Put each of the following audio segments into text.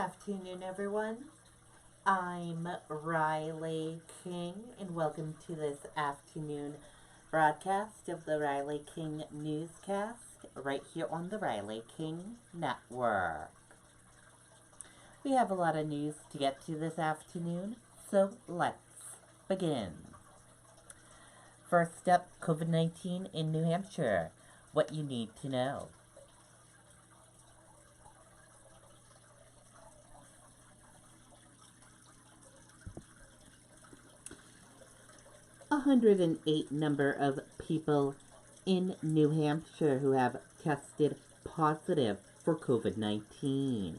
afternoon, everyone. I'm Riley King, and welcome to this afternoon broadcast of the Riley King Newscast right here on the Riley King Network. We have a lot of news to get to this afternoon, so let's begin. First up, COVID-19 in New Hampshire. What you need to know. 108 number of people in New Hampshire who have tested positive for COVID-19.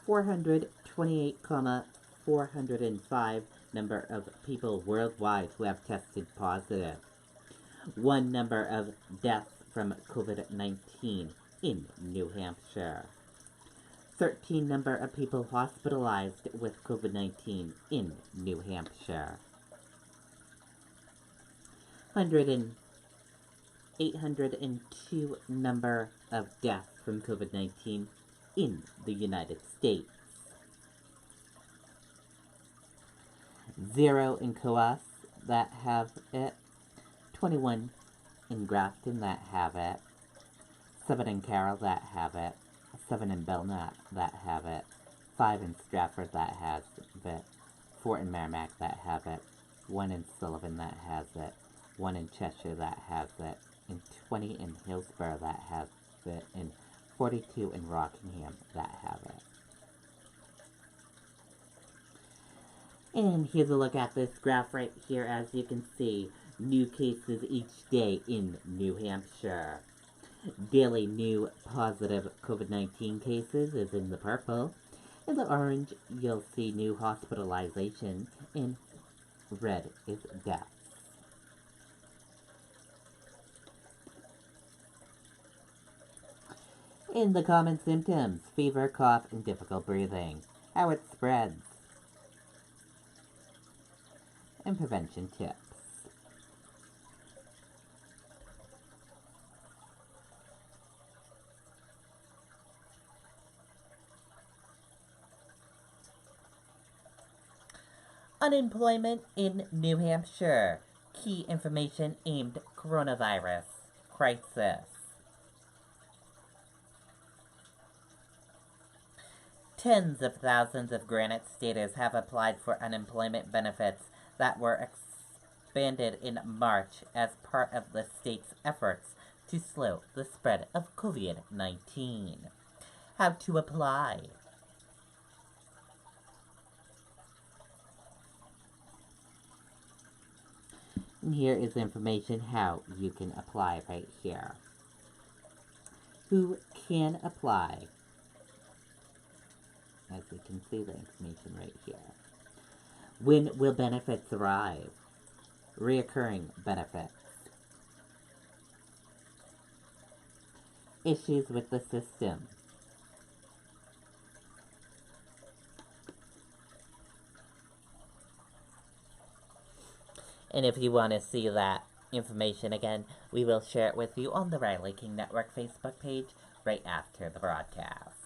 428,405 number of people worldwide who have tested positive. One number of deaths from COVID-19 in New Hampshire. 13 number of people hospitalized with COVID-19 in New Hampshire. 802 number of deaths from COVID-19 in the United States. 0 in Coas that have it. 21 in Grafton that have it. 7 in Carroll that have it. 7 in Belknap that have it. 5 in Stratford that has it. 4 in Merrimack that have it. 1 in Sullivan that has it. 1 in Cheshire that has it. And 20 in Hillsborough that has it. And 42 in Rockingham that have it. And here's a look at this graph right here. As you can see, new cases each day in New Hampshire. Daily new positive COVID-19 cases is in the purple. In the orange, you'll see new hospitalization. In red is death. In the common symptoms, fever, cough, and difficult breathing. How it spreads. And prevention tips. Unemployment in New Hampshire. Key information aimed coronavirus crisis. Tens of thousands of Granite Staters have applied for unemployment benefits that were expanded in March as part of the state's efforts to slow the spread of COVID-19. How to apply. And here is information how you can apply right here. Who can apply? As we can see the information right here. When will benefits arrive? Reoccurring benefits. Issues with the system. And if you want to see that information again, we will share it with you on the Riley King Network Facebook page right after the broadcast.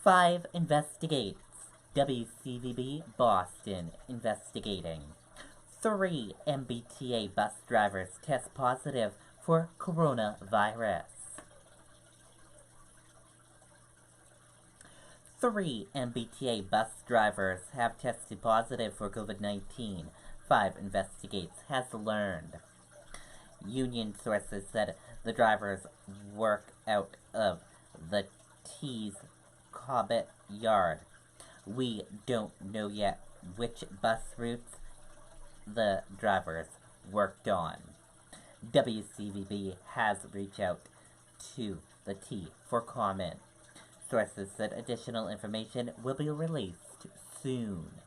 5 investigates. WCVB Boston investigating. 3 MBTA bus drivers test positive for coronavirus. 3 MBTA bus drivers have tested positive for COVID-19. 5 investigates has learned. Union sources said the drivers work out of the T's Cobbett Yard. We don't know yet which bus routes the drivers worked on. WCVB has reached out to the T for comment. Sources said additional information will be released soon.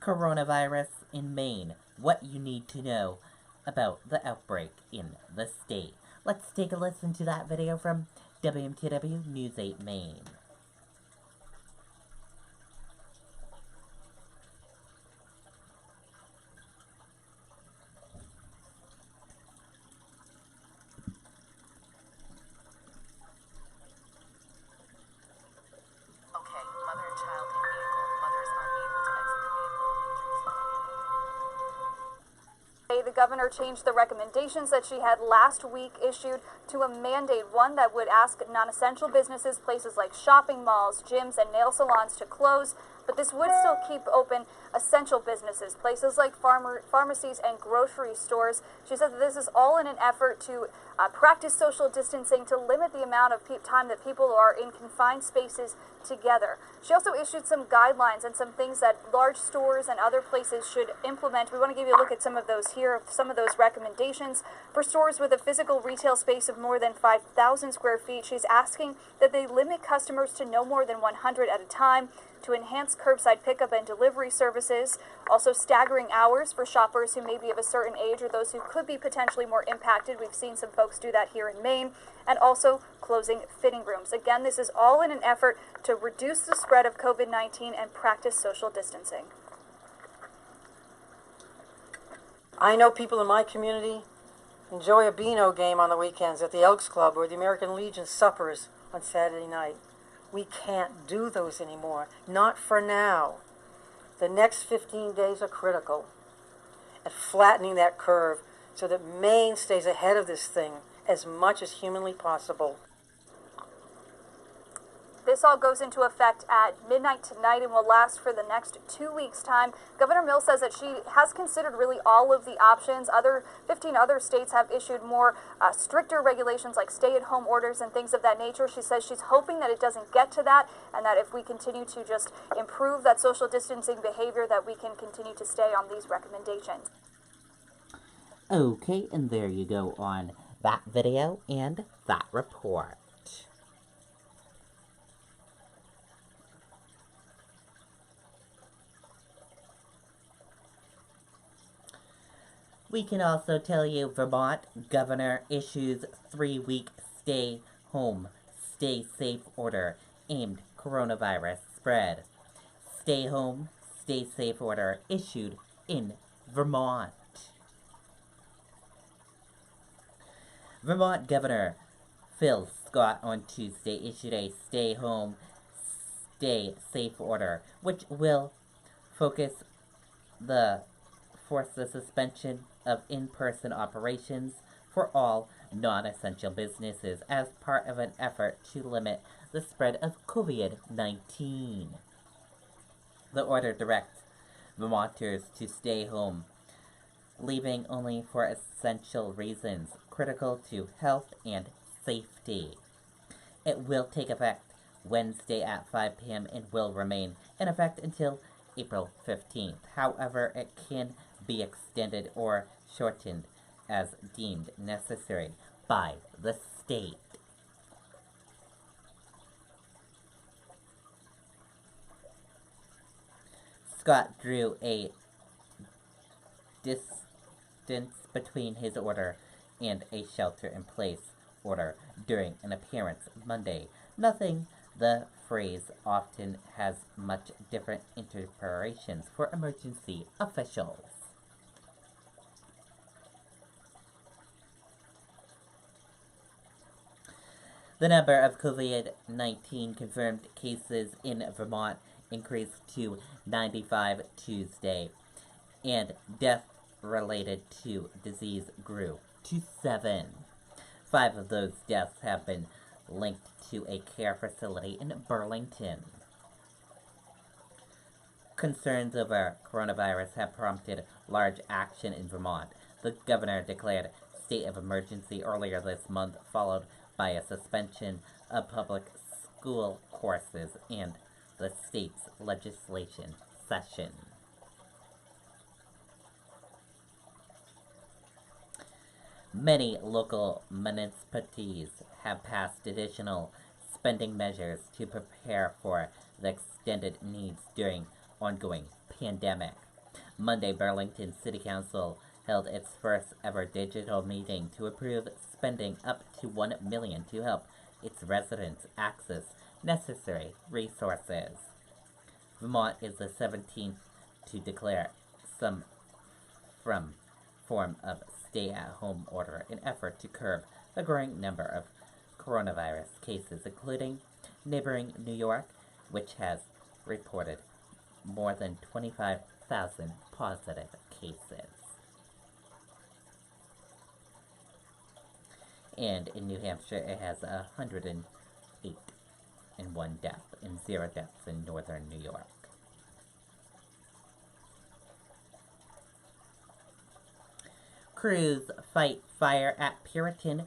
Coronavirus in Maine. What you need to know about the outbreak in the state. Let's take a listen to that video from WMTW News 8 Maine. the governor changed the recommendations that she had last week issued to a mandate, one that would ask non-essential businesses, places like shopping malls, gyms, and nail salons to close, but this would still keep open essential businesses, places like pharmacies and grocery stores. She said that this is all in an effort to practice social distancing, to limit the amount of time that people are in confined spaces together. She also issued some guidelines and some things that large stores and other places should implement. We want to give you a look at some of those here, some of those recommendations. For stores with a physical retail space of more than 5,000 square feet, she's asking that they limit customers to no more than 100 at a time, to enhance curbside pickup and delivery services, also staggering hours for shoppers who may be of a certain age or those who could be potentially more impacted. We've seen some folks do that here in Maine, and also closing fitting rooms. Again, this is all in an effort to reduce the spread of COVID-19 and practice social distancing. I know people in my community enjoy a Beano game on the weekends at the Elks Club or the American Legion suppers on Saturday night. We can't do those anymore. Not for now. The next 15 days are critical at flattening that curve so that Maine stays ahead of this thing as much as humanly possible. This all goes into effect at midnight tonight and will last for the next 2 weeks' time. Governor Mills says that she has considered really all of the options. 15 other states have issued more stricter regulations like stay-at-home orders and things of that nature. She says she's hoping that it doesn't get to that, and that if we continue to just improve that social distancing behavior, that we can continue to stay on these recommendations. Okay, and there you go on that video and that report. We can also tell you Vermont governor issues 3-week stay home, stay safe order aimed coronavirus spread. Stay home, stay safe order issued in Vermont. Vermont Governor Phil Scott on Tuesday issued a stay home, stay safe order, which will force the suspension of in-person operations for all non-essential businesses as part of an effort to limit the spread of COVID-19. The order directs Vermonters to stay home, leaving only for essential reasons critical to health and safety. It will take effect Wednesday at 5 p.m. and will remain in effect until April 15th. However, it can be extended or shortened as deemed necessary by the state. Scott drew a distance between his order and a shelter-in-place order during an appearance Monday. Nothing the phrase often has much different interpretations for emergency officials. The number of COVID-19 confirmed cases in Vermont increased to 95 Tuesday, and death related to disease grew to 7. 5 of those deaths have been linked to a care facility in Burlington. Concerns over coronavirus have prompted large action in Vermont. The governor declared state of emergency earlier this month, followed by a suspension of public school courses and the state's legislation session. Many local municipalities have passed additional spending measures to prepare for the extended needs during ongoing pandemic. Monday, Burlington City Council held its first ever digital meeting to approve spending up to $1 million to help its residents access necessary resources. Vermont is the 17th to declare some form of stay-at-home order in effort to curb the growing number of coronavirus cases, including neighboring New York, which has reported more than 25,000 positive cases. And in New Hampshire, it has 108 and 1 death and 0 deaths in northern New York. Crews fight fire at Puritan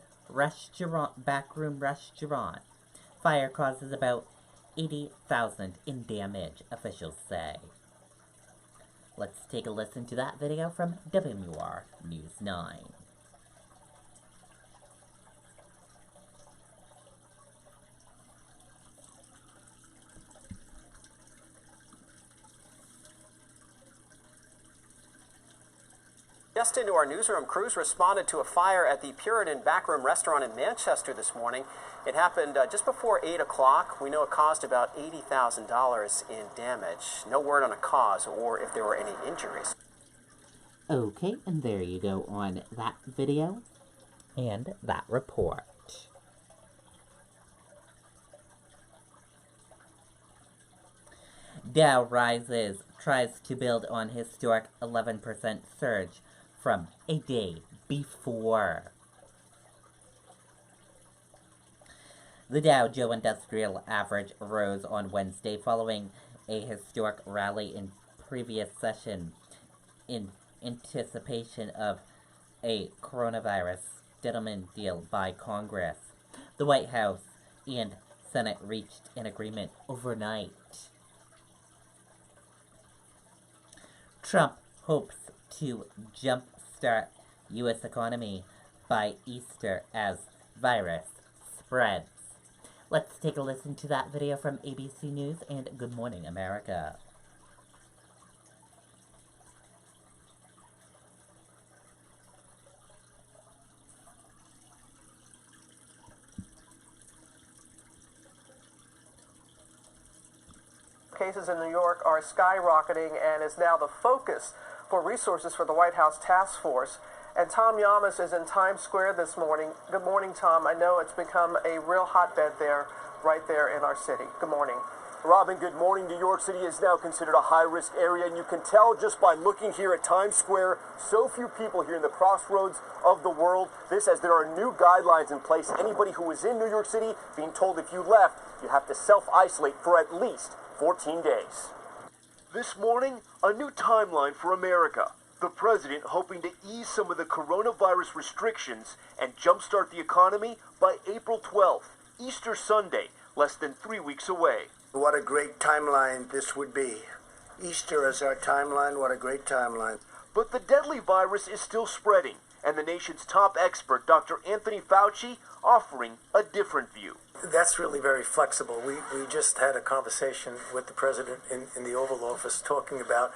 backroom restaurant. Fire causes about $80,000 in damage, officials say. Let's take a listen to that video from WMUR News 9. Just into our newsroom, crews responded to a fire at the Puritan backroom restaurant in Manchester this morning. It happened just before 8 o'clock. We know it caused about $80,000 in damage. No word on a cause or if there were any injuries. Okay, and there you go on that video and that report. Dow rises, tries to build on historic 11% surge from a day before. The Dow Jones Industrial Average rose on Wednesday following a historic rally in previous session in anticipation of a coronavirus settlement deal by Congress. The White House and Senate reached an agreement overnight. Trump hopes to jumpstart U.S. economy by Easter as virus spreads. Let's take a listen to that video from ABC News and Good Morning America. Cases in New York are skyrocketing and is now the focus for resources for the White House task force. And Tom Yamas is in Times Square this morning. Good morning, Tom. I know it's become a real hotbed there, right there in our city. Good morning. Robin, good morning. New York City is now considered a high-risk area, and you can tell just by looking here at Times Square, so few people here in the crossroads of the world. This as there are new guidelines in place. Anybody who is in New York City being told if you left, you have to self-isolate for at least 14 days. This morning, a new timeline for America. The president hoping to ease some of the coronavirus restrictions and jumpstart the economy by April 12th, Easter Sunday, less than 3 weeks away. What a great timeline this would be. Easter as our timeline, what a great timeline. But the deadly virus is still spreading, and the nation's top expert, Dr. Anthony Fauci, offering a different view. That's really very flexible. We just had a conversation with the president in the Oval Office talking about,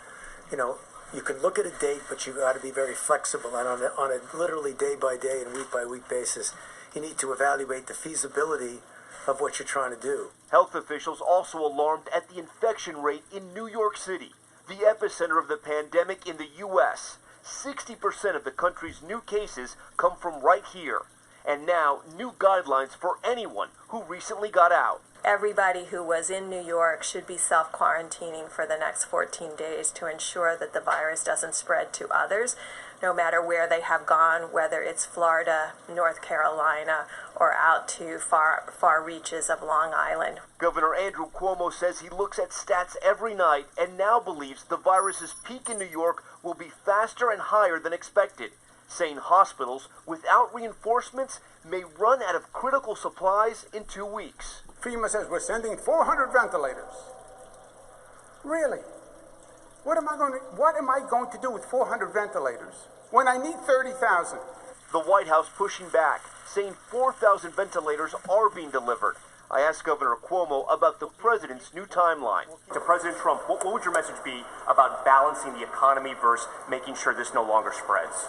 you can look at a date, but you got to be very flexible. And on a literally day-by-day and week-by-week basis, you need to evaluate the feasibility of what you're trying to do. Health officials also alarmed at the infection rate in New York City, the epicenter of the pandemic in the U.S. 60% of the country's new cases come from right here. And now, new guidelines for anyone who recently got out. Everybody who was in New York should be self-quarantining for the next 14 days to ensure that the virus doesn't spread to others, no matter where they have gone, whether it's Florida, North Carolina, or out to far reaches of Long Island. Governor Andrew Cuomo says he looks at stats every night and now believes the virus's peak in New York will be faster and higher than expected, saying hospitals without reinforcements may run out of critical supplies in 2 weeks. FEMA says we're sending 400 ventilators. Really? What am I going to do with 400 ventilators when I need 30,000? The White House pushing back, saying 4,000 ventilators are being delivered. I asked Governor Cuomo about the president's new timeline. To President Trump, what would your message be about balancing the economy versus making sure this no longer spreads?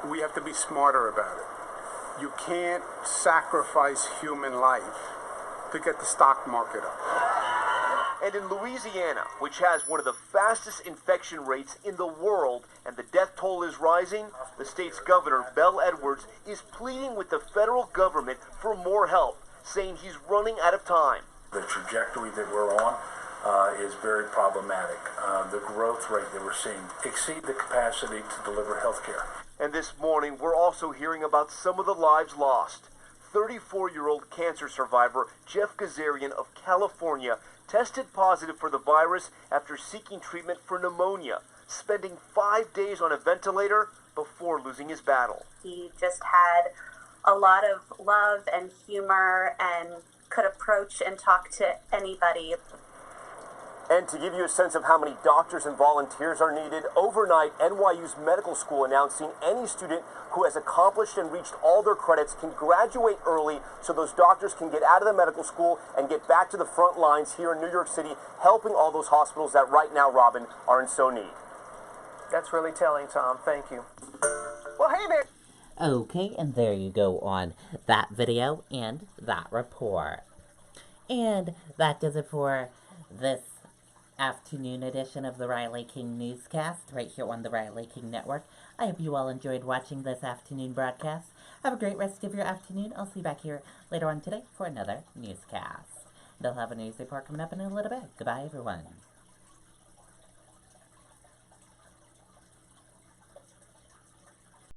We have to be smarter about it. You can't sacrifice human life to get the stock market up. And in Louisiana, which has one of the fastest infection rates in the world and the death toll is rising, the state's governor, Bell Edwards, is pleading with the federal government for more help, saying he's running out of time. The trajectory that we're on is very problematic. The growth rate that we're seeing exceeds the capacity to deliver health care. And this morning, we're also hearing about some of the lives lost. 34-year-old cancer survivor Jeff Gazarian of California tested positive for the virus after seeking treatment for pneumonia, spending 5 days on a ventilator before losing his battle. He just had a lot of love and humor and could approach and talk to anybody. And to give you a sense of how many doctors and volunteers are needed, overnight, NYU's medical school announcing any student who has accomplished and reached all their credits can graduate early so those doctors can get out of the medical school and get back to the front lines here in New York City, helping all those hospitals that right now, Robin, are in so need. That's really telling, Tom. Thank you. Well, hey there. Okay, and there you go on that video and that report. And that does it for this afternoon edition of the Riley King Newscast right here on the Riley King Network. I hope you all enjoyed watching this afternoon broadcast. Have a great rest of your afternoon. I'll see you back here later on today for another newscast. They'll have a news report coming up in a little bit. Goodbye, everyone.